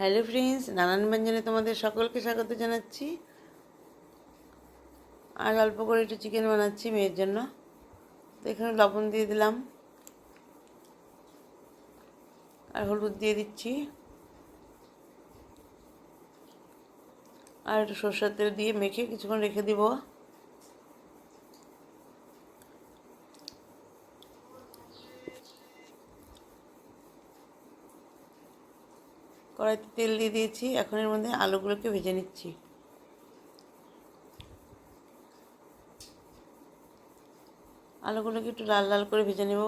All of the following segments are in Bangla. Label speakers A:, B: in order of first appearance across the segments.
A: হ্যালো ফ্রেন্ডস, নানান ব্যঞ্জনে তোমাদের সকলকে স্বাগত জানাচ্ছি। আর অল্প করে একটু চিকেন বানাচ্ছি মেয়ের জন্য। তো এখানে লবণ দিয়ে দিলাম আর হলুদ দিয়ে দিচ্ছি আর একটু সরষের তেল দিয়ে মেখে কিছুক্ষণ রেখে দিব। কড়াইতে তেল দিয়ে দিয়েছি, এখন এর মধ্যে আলুগুলোকে ভেজে নিচ্ছি। আলুগুলোকে একটু লাল লাল করে ভেজে নেব।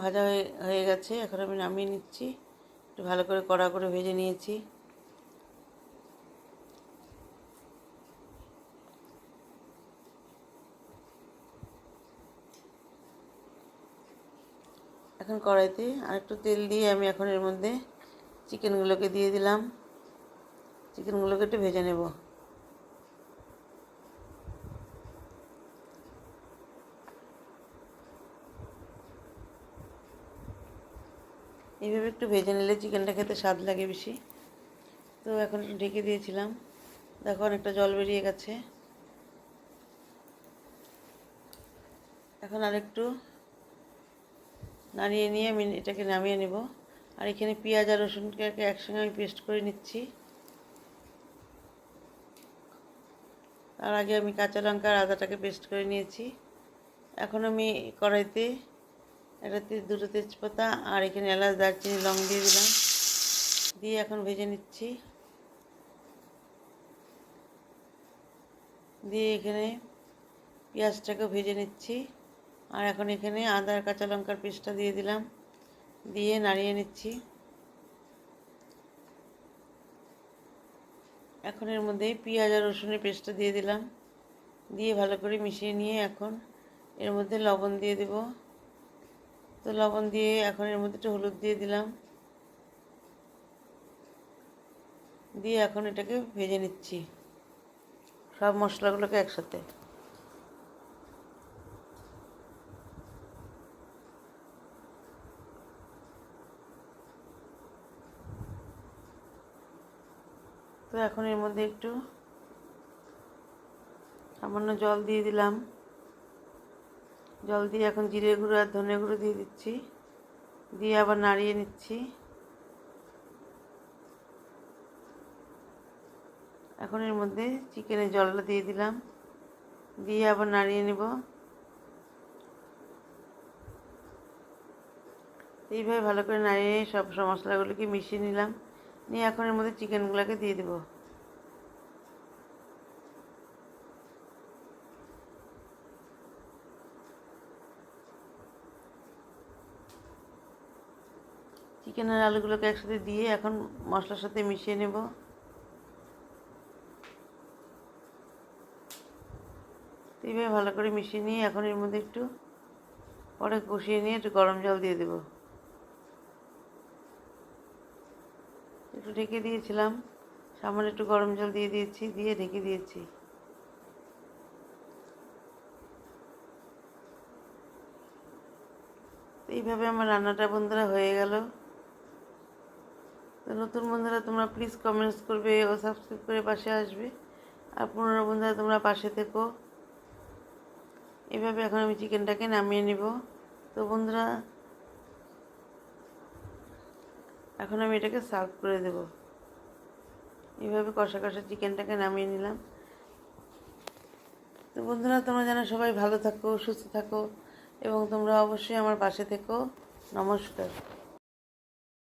A: ভাজা হয়ে গেছে, এখন আমি নামিয়ে নিচ্ছি। একটু ভালো করে কড়া করে ভেজে নিয়েছি। এখন কড়াইতে আরেকটু তেল দিয়ে আমি এখন এর মধ্যে চিকেনগুলোকে দিয়ে দিলাম। চিকেনগুলোকে একটু ভেজে নেব। এইভাবে একটু ভেজে নিলে চিকেনটা খেতে স্বাদ লাগে বেশি। তো এখন ঢেকে দিয়েছিলাম, দেখো অনেকটা জল বেরিয়ে গেছে। এখন আরেকটু নাড়িয়ে নিয়ে আমি এটাকে নামিয়ে নেব। আর এখানে পেঁয়াজ আর রসুনকে একসঙ্গে আমি পেস্ট করে নিচ্ছি। তার আগে আমি কাঁচা লঙ্কা আর আদাটাকে পেস্ট করে নিয়েছি। এখন আমি কড়াইতে দুটো তেজপাতা আর এখানে এলাচ, দারচিনি, লং দিয়ে দিলাম। দিয়ে এখন ভেজে নিচ্ছি। দিয়ে এখানে পেঁয়াজটাকেও ভেজে নিচ্ছি। আর এখন এখানে আদা আর কাঁচা লঙ্কার পেস্টটা দিয়ে দিলাম, দিয়ে নাড়িয়ে নিচ্ছি। এখন এর মধ্যে পেঁয়াজ আর রসুনের পেস্টটা দিয়ে দিলাম, দিয়ে ভালো করে মিশিয়ে নিয়ে এখন এর মধ্যে লবণ দিয়ে দেব। তো লবণ দিয়ে এখন এর মধ্যে একটু হলুদ দিয়ে দিলাম, দিয়ে এখন এটাকে ভেজে নিচ্ছি সব মশলাগুলোকে একসাথে। তো এখন এর মধ্যে একটু সামান্য জল দিয়ে দিলাম। জল দিয়ে এখন জিরে গুঁড়ো আর ধনে গুঁড়ো দিয়ে দিচ্ছি, দিয়ে আবার নাড়িয়ে নিচ্ছি। এখন এর মধ্যে চিকেনের জলটা দিয়ে দিলাম, দিয়ে আবার নাড়িয়ে নেব। এইভাবে ভালো করে নাড়িয়ে সব মশলাগুলোকে মিশিয়ে নিলাম, নিয়ে এখন এর মধ্যে চিকেনগুলোকে দিয়ে দেব। চিকেন আর আলুগুলোকে একসাথে দিয়ে এখন মশলার সাথে মিশিয়ে নেব। এইভাবে ভালো করে মিশিয়ে নিয়ে এখন এর মধ্যে একটু পরে কষিয়ে নিয়ে একটু গরম জল দিয়ে দেব। একটু ঢেকে দিয়েছিলাম, সামান্য একটু গরম জল দিয়ে দিয়েছি, দিয়ে ঢেকে দিয়েছি। এইভাবে আমার রান্নাটা বন্ধুরা হয়ে গেল। তো নতুন বন্ধুরা তোমরা প্লিজ কমেন্টস করবে ও সাবস্ক্রাইব করে পাশে আসবে। আর পুরনো বন্ধুরা তোমরা পাশে থেকো। এভাবে এখন আমি চিকেনটাকে নামিয়ে নেব। তো বন্ধুরা এখন আমি এটাকে সার্ভ করে দেব। এইভাবে কষা কষা চিকেনটাকে নামিয়ে নিলাম। তো বন্ধুরা তোমরা যেন সবাই ভালো থাকো, সুস্থ থাকো এবং তোমরা অবশ্যই আমার পাশে থেকো। নমস্কার।